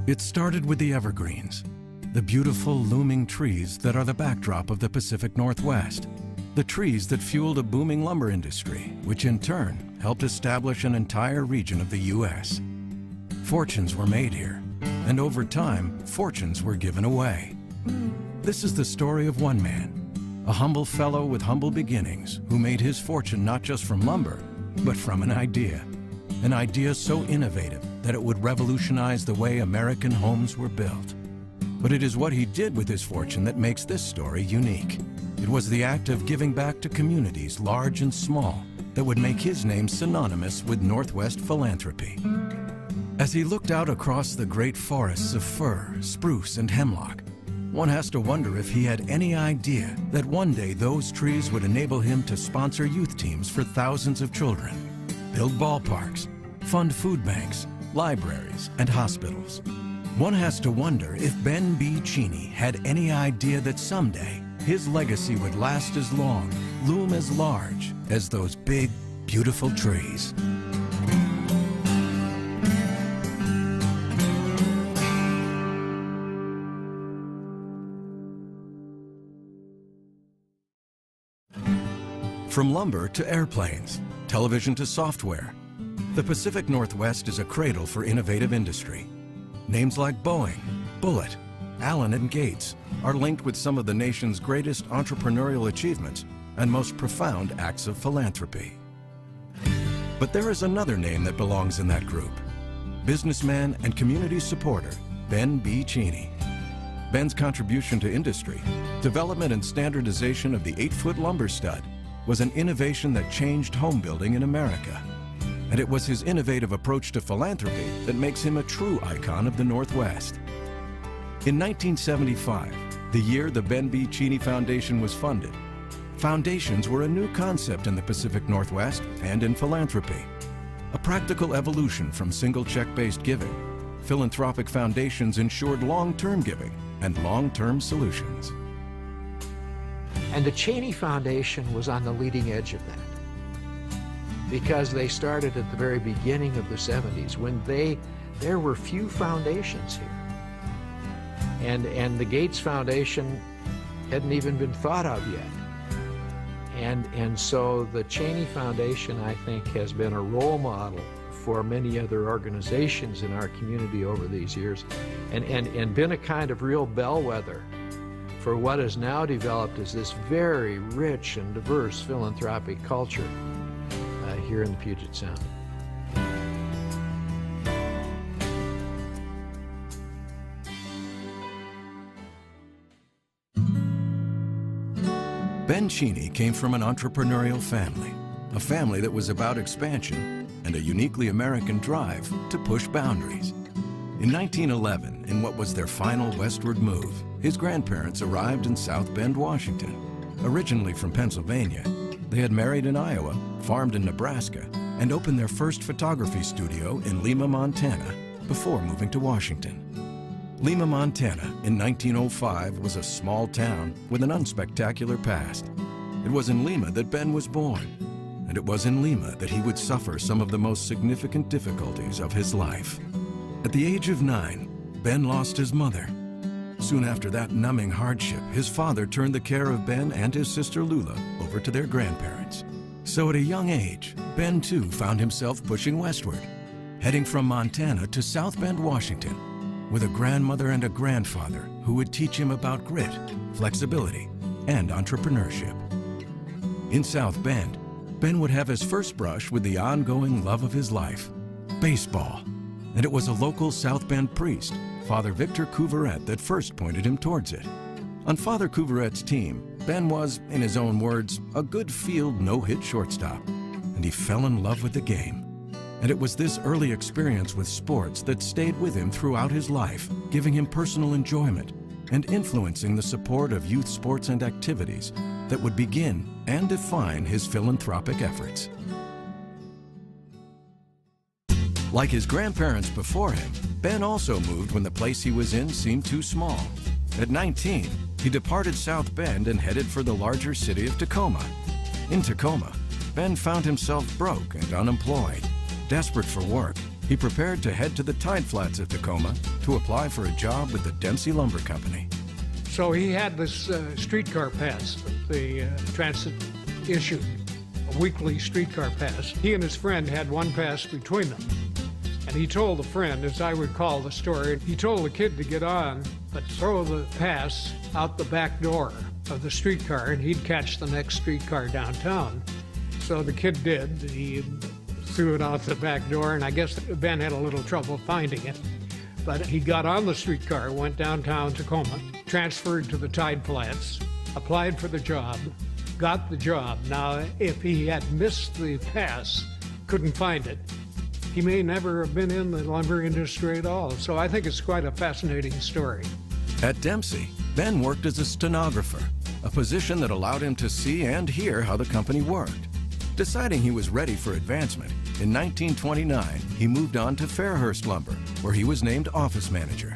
It started with the evergreens, the beautiful looming trees that are the backdrop of the Pacific Northwest, the trees that fueled a booming lumber industry, which in turn helped establish an entire region of the U.S. Fortunes were made here, and over time, fortunes were given away. This is the story of one man, a humble fellow with humble beginnings who made his fortune not just from lumber, but from an idea so innovative that it would revolutionize the way American homes were built. But it is what he did with his fortune that makes this story unique. It was the act of giving back to communities large and small that would make his name synonymous with Northwest philanthropy. As he looked out across the great forests of fir, spruce, and hemlock, one has to wonder if he had any idea that one day those trees would enable him to sponsor youth teams for thousands of children, build ballparks, fund food banks, libraries, and hospitals. One has to wonder if Ben B. Cheney had any idea that someday his legacy would last as long, loom as large as those big, beautiful trees. From lumber to airplanes, television to software, the Pacific Northwest is a cradle for innovative industry. Names like Boeing, Bullitt, Allen and Gates are linked with some of the nation's greatest entrepreneurial achievements and most profound acts of philanthropy. But there is another name that belongs in that group. Businessman and community supporter, Ben B. Cheney. Ben's contribution to industry, development and standardization of the 8-foot lumber stud, was an innovation that changed home building in America. And it was his innovative approach to philanthropy that makes him a true icon of the Northwest. In 1975, the year the Ben B. Cheney Foundation was funded, foundations were a new concept in the Pacific Northwest and in philanthropy. A practical evolution from single check-based giving, philanthropic foundations ensured long-term giving and long-term solutions. And the Cheney Foundation was on the leading edge of that, because they started at the very beginning of the 70s when there were few foundations here. And the Gates Foundation hadn't even been thought of yet. And so the Cheney Foundation, I think, has been a role model for many other organizations in our community over these years, and been a kind of real bellwether for what is now developed as this very rich and diverse philanthropic culture here in the Puget Sound. Ben Cheney came from an entrepreneurial family, a family that was about expansion and a uniquely American drive to push boundaries. In 1911, in what was their final westward move, his grandparents arrived in South Bend, Washington. Originally from Pennsylvania, they had married in Iowa, farmed in Nebraska, and opened their first photography studio in Lima, Montana, before moving to Washington. Lima, Montana, in 1905, was a small town with an unspectacular past. It was in Lima that Ben was born, and it was in Lima that he would suffer some of the most significant difficulties of his life. At the age of 9, Ben lost his mother. Soon after that numbing hardship, his father turned the care of Ben and his sister Lula over to their grandparents. So at a young age, Ben too found himself pushing westward, heading from Montana to South Bend, Washington, with a grandmother and a grandfather who would teach him about grit, flexibility, and entrepreneurship. In South Bend, Ben would have his first brush with the ongoing love of his life, baseball. And it was a local South Bend priest, Father Victor Couveret, that first pointed him towards it. On Father Couveret's team, Ben was, in his own words, a good field no-hit shortstop, and he fell in love with the game. And it was this early experience with sports that stayed with him throughout his life, giving him personal enjoyment and influencing the support of youth sports and activities that would begin and define his philanthropic efforts. Like his grandparents before him, Ben also moved when the place he was in seemed too small. At 19, he departed South Bend and headed for the larger city of Tacoma. In Tacoma, Ben found himself broke and unemployed, desperate for work, he prepared to head to the tide flats at Tacoma to apply for a job with the Dempsey Lumber Company. So he had this streetcar pass that the transit issued, a weekly streetcar pass. He and his friend had one pass between them. And he told the friend, as I recall the story, he told the kid to get on, but throw the pass out the back door of the streetcar, and he'd catch the next streetcar downtown. So the kid did. He threw it out the back door, and I guess Ben had a little trouble finding it. But he got on the streetcar, went downtown Tacoma, transferred to the tide flats, applied for the job, got the job. Now, if he had missed the pass, couldn't find it, he may never have been in the lumber industry at all. So I think it's quite a fascinating story. At Dempsey, Ben worked as a stenographer, a position that allowed him to see and hear how the company worked. Deciding he was ready for advancement, in 1929, he moved on to Fairhurst Lumber, where he was named office manager.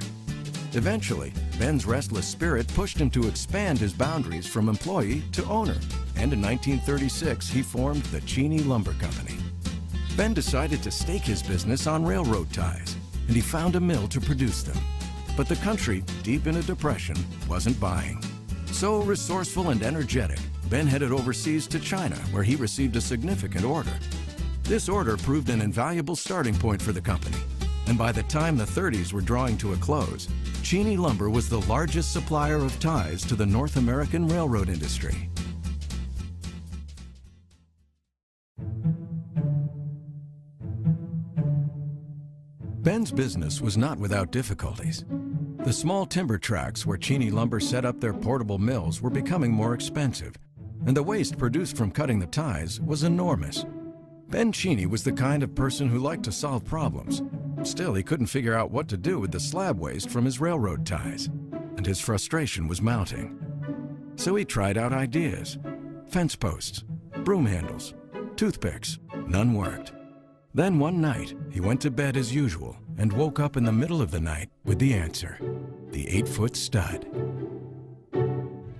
Eventually, Ben's restless spirit pushed him to expand his boundaries from employee to owner, and in 1936, he formed the Cheney Lumber Company. Ben decided to stake his business on railroad ties, and he found a mill to produce them. But the country, deep in a depression, wasn't buying. So resourceful and energetic, Ben headed overseas to China, where he received a significant order. This order proved an invaluable starting point for the company, and by the time the 30s were drawing to a close, Cheney Lumber was the largest supplier of ties to the North American railroad industry. Ben's business was not without difficulties. The small timber tracts where Cheney Lumber set up their portable mills were becoming more expensive, and the waste produced from cutting the ties was enormous. Ben Cheney was the kind of person who liked to solve problems. Still, he couldn't figure out what to do with the slab waste from his railroad ties, and his frustration was mounting. So he tried out ideas: fence posts, broom handles, toothpicks. None worked. Then one night, he went to bed as usual and woke up in the middle of the night with the answer: the 8-foot stud.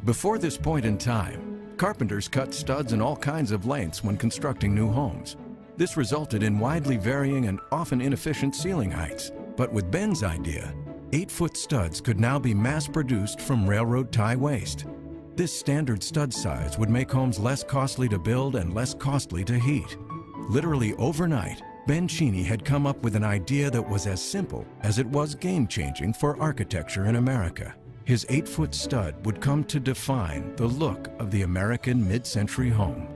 Before this point in time, carpenters cut studs in all kinds of lengths when constructing new homes. This resulted in widely varying and often inefficient ceiling heights. But with Ben's idea, 8-foot studs could now be mass-produced from railroad tie waste. This standard stud size would make homes less costly to build and less costly to heat. Literally overnight, Ben Cheney had come up with an idea that was as simple as it was game-changing for architecture in America. His 8-foot stud would come to define the look of the American mid-century home.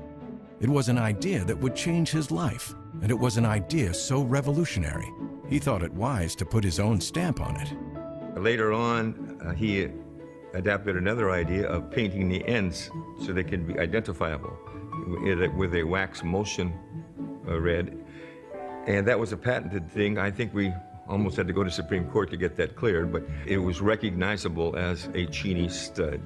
It was an idea that would change his life, and it was an idea so revolutionary, he thought it wise to put his own stamp on it. Later on, he adapted another idea of painting the ends so they could be identifiable with a wax motion red. And that was a patented thing. I think we almost had to go to Supreme Court to get that cleared, but it was recognizable as a Cheney stud.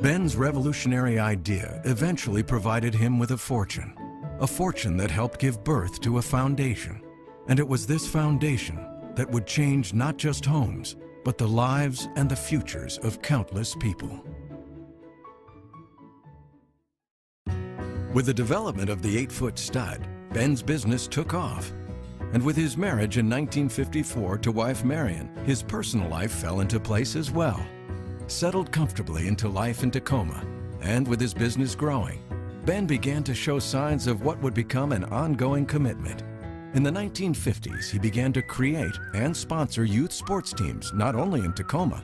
Ben's revolutionary idea eventually provided him with a fortune that helped give birth to a foundation. And it was this foundation that would change not just homes, but the lives and the futures of countless people. With the development of the 8-foot stud, Ben's business took off. And with his marriage in 1954 to wife Marion, his personal life fell into place as well. Settled comfortably into life in Tacoma, and with his business growing, Ben began to show signs of what would become an ongoing commitment. In the 1950s, he began to create and sponsor youth sports teams, not only in Tacoma,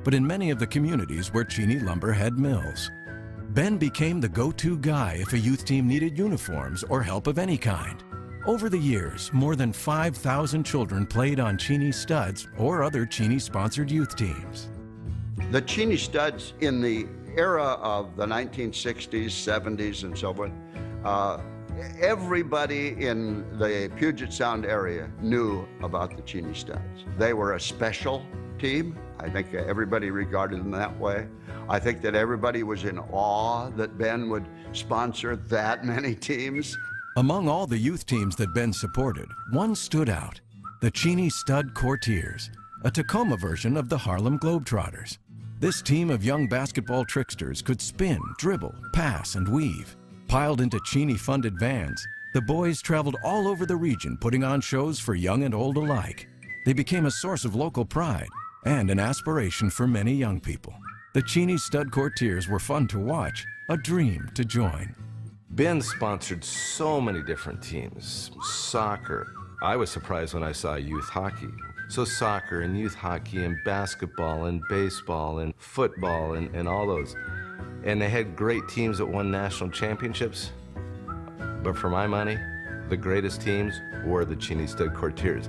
but in many of the communities where Cheney Lumber had mills. Ben became the go-to guy if a youth team needed uniforms or help of any kind. Over the years, more than 5,000 children played on Cheney studs or other Cheney-sponsored youth teams. The Cheney studs in the era of the 1960s, 70s, and so forth, everybody in the Puget Sound area knew about the Cheney studs. They were a special team. I think everybody regarded them that way. I think that everybody was in awe that Ben would sponsor that many teams. Among all the youth teams that Ben supported, one stood out: the Cheney Stud Courtiers, a Tacoma version of the Harlem Globetrotters. This team of young basketball tricksters could spin, dribble, pass, and weave. Piled into Cheney-funded vans, The boys traveled all over the region, putting on shows for young and old alike. They became a source of local pride and an aspiration for many young people. The Cheney Stud Courtiers were fun to watch, a dream to join. Ben sponsored so many different teams. Soccer. I was surprised when I saw youth hockey. So soccer and youth hockey and basketball and baseball and football and all those. And they had great teams that won national championships. But for my money, the greatest teams were the Cheney Stud Courtiers.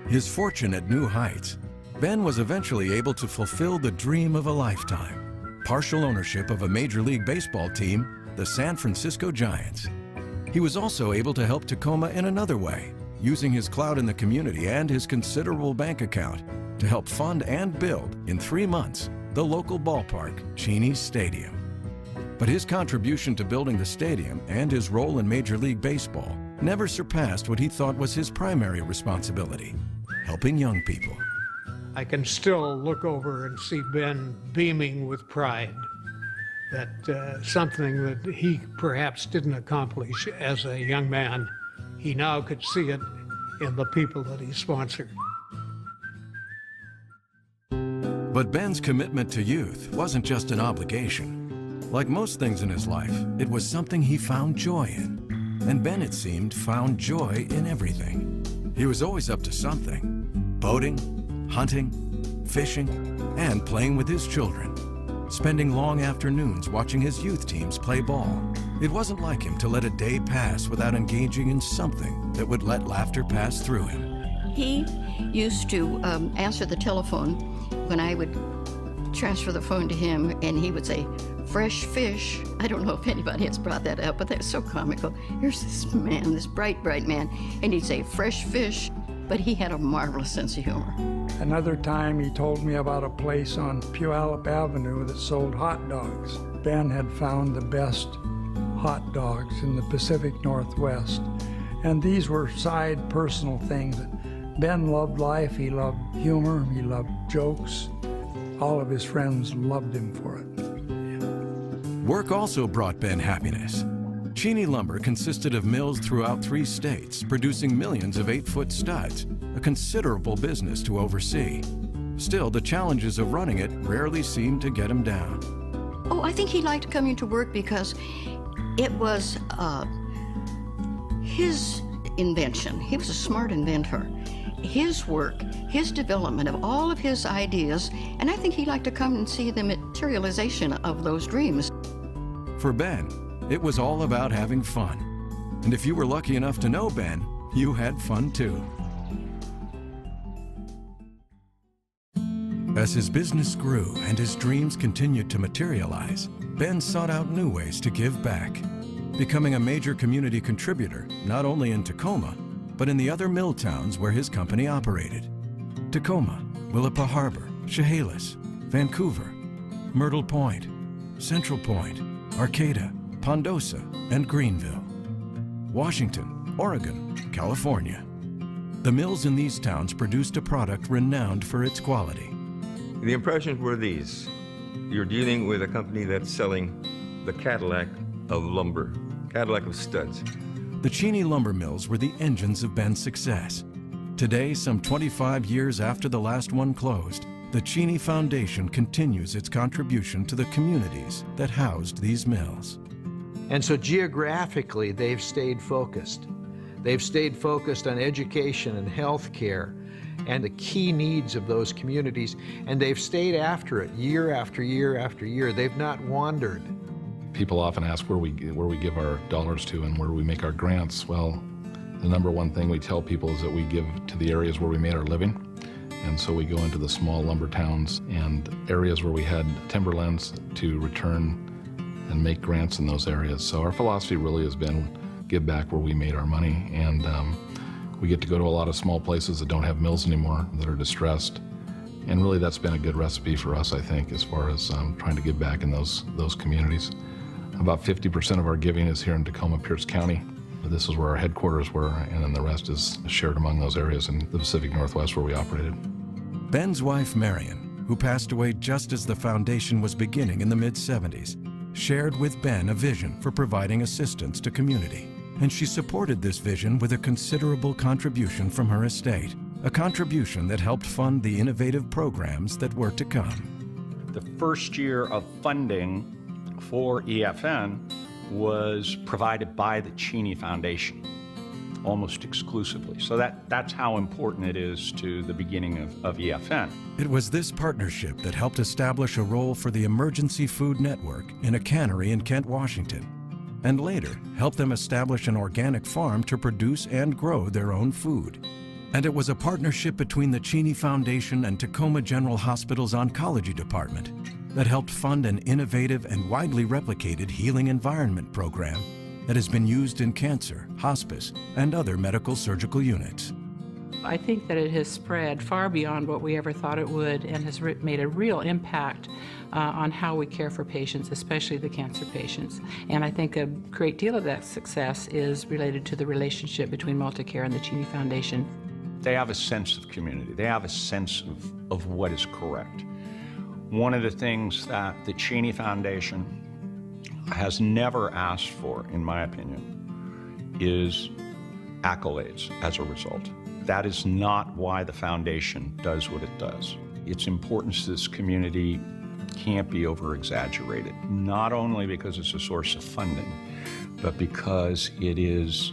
His fortune at new heights, Ben was eventually able to fulfill the dream of a lifetime. Partial ownership of a Major League Baseball team, the San Francisco Giants. He was also able to help Tacoma in another way, using his clout in the community and his considerable bank account to help fund and build, in 3 months, the local ballpark, Cheney Stadium. But his contribution to building the stadium and his role in Major League Baseball never surpassed what he thought was his primary responsibility, helping young people. I can still look over and see Ben beaming with pride that something that he perhaps didn't accomplish as a young man, he now could see it in the people that he sponsored. But Ben's commitment to youth wasn't just an obligation. Like most things in his life, it was something he found joy in. And Ben, it seemed, found joy in everything. He was always up to something: boating, hunting, fishing, and playing with his children. Spending long afternoons watching his youth teams play ball. It wasn't like him to let a day pass without engaging in something that would let laughter pass through him. He used to answer the telephone when I would transfer the phone to him, and he would say, "Fresh fish." I don't know if anybody has brought that up, but that's so comical. Here's this man, this bright, bright man, and he'd say, "Fresh fish," but he had a marvelous sense of humor. Another time he told me about a place on Puyallup Avenue that sold hot dogs. Ben had found the best hot dogs in the Pacific Northwest, and these were side personal things. Ben loved life, he loved humor, he loved jokes. All of his friends loved him for it. Work also brought Ben happiness. Cheney lumber consisted of mills throughout 3 states, producing millions of 8-foot studs, a considerable business to oversee. Still, the challenges of running it rarely seemed to get him down. Oh, I think he liked coming to work because it was his invention. He was a smart inventor. His work, his development of all of his ideas, and I think he liked to come and see the materialization of those dreams. For Ben, it was all about having fun. And if you were lucky enough to know Ben, you had fun too. As his business grew and his dreams continued to materialize, Ben sought out new ways to give back, becoming a major community contributor, not only in Tacoma, but in the other mill towns where his company operated. Tacoma, Willapa Harbor, Chehalis, Vancouver, Myrtle Point, Central Point, Arcata, Pondosa, and Greenville. Washington, Oregon, California. The mills in these towns produced a product renowned for its quality. The impressions were these. You're dealing with a company that's selling the Cadillac of lumber, Cadillac of studs. The Cheney lumber mills were the engines of Ben's success. Today, some 25 years after the last one closed, the Cheney Foundation continues its contribution to the communities that housed these mills. And so geographically, they've stayed focused. They've stayed focused on education and health care and the key needs of those communities, and they've stayed after it year after year after year. They've not wandered. People often ask where we give our dollars to and where we make our grants. Well, the number one thing we tell people is that we give to the areas where we made our living. And so we go into the small lumber towns and areas where we had timberlands to return and make grants in those areas. So our philosophy really has been give back where we made our money. And we get to go to a lot of small places that don't have mills anymore, that are distressed. And really that's been a good recipe for us, I think, as far as trying to give back in those communities. About 50% of our giving is here in Tacoma, Pierce County. This is where our headquarters were, and then the rest is shared among those areas in the Pacific Northwest where we operated. Ben's wife, Marion, who passed away just as the foundation was beginning in the mid-70s, shared with Ben a vision for providing assistance to community. and she supported this vision with a considerable contribution from her estate, a contribution that helped fund the innovative programs that were to come. The first year of funding for EFN was provided by the Cheney Foundation, almost exclusively. So that's how important it is to the beginning of EFN. It was this partnership that helped establish a role for the Emergency Food Network in a cannery in Kent, Washington, and later helped them establish an organic farm to produce and grow their own food. And it was a partnership between the Cheney Foundation and Tacoma General Hospital's Oncology Department that helped fund an innovative and widely replicated healing environment program that has been used in cancer, hospice, and other medical surgical units. I think that it has spread far beyond what we ever thought it would and has made a real impact on how we care for patients, especially the cancer patients. And I think a great deal of that success is related to the relationship between Multicare and the Cheney Foundation. They have a sense of community. They have a sense of what is correct. One of the things that the Cheney Foundation has never asked for, in my opinion, is accolades as a result. That is not why the foundation does what it does. Its importance to this community can't be over-exaggerated, not only because it's a source of funding, but because it is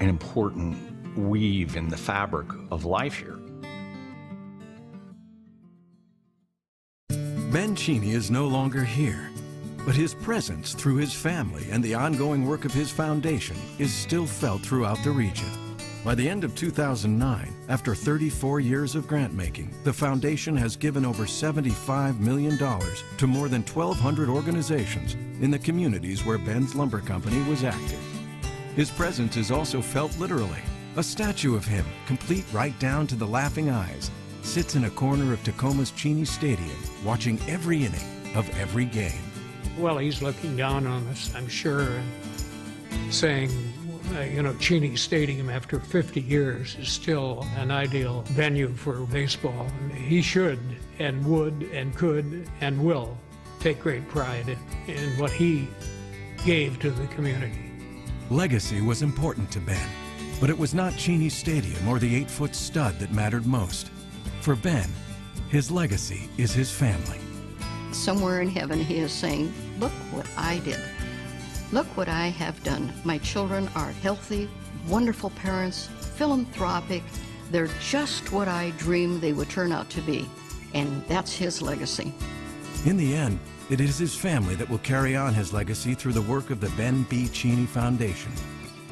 an important weave in the fabric of life here. Ben Cheney is no longer here, but his presence through his family and the ongoing work of his foundation is still felt throughout the region. By the end of 2009, after 34 years of grant making, the foundation has given over $75 million to more than 1,200 organizations in the communities where Ben's lumber company was active. His presence is also felt literally. A statue of him, complete right down to the laughing eyes, sits in a corner of Tacoma's Cheney Stadium, watching every inning of every game. Well, he's looking down on us, I'm sure, and saying, Cheney Stadium after 50 years is still an ideal venue for baseball. And he should and would and could and will take great pride in what he gave to the community. Legacy was important to Ben, but it was not Cheney Stadium or the 8-foot stud that mattered most. For Ben, his legacy is his family. Somewhere in heaven he is saying, look what I did. Look what I have done. My children are healthy, wonderful parents, philanthropic. They're just what I dreamed they would turn out to be. And that's his legacy. In the end, it is his family that will carry on his legacy through the work of the Ben B. Cheney Foundation.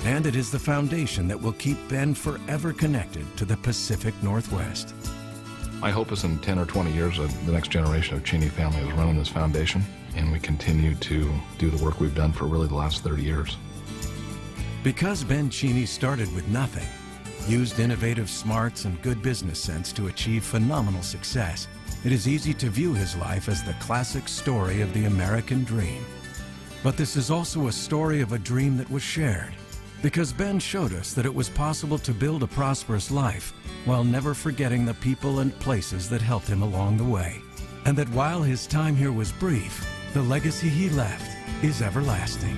And it is the foundation that will keep Ben forever connected to the Pacific Northwest. My hope is in 10 or 20 years, the next generation of Cheney family is running this foundation, and we continue to do the work we've done for really the last 30 years. Because Ben Cheney started with nothing, used innovative smarts and good business sense to achieve phenomenal success, it is easy to view his life as the classic story of the American dream. But this is also a story of a dream that was shared, because Ben showed us that it was possible to build a prosperous life while never forgetting the people and places that helped him along the way. And that while his time here was brief, the legacy he left is everlasting.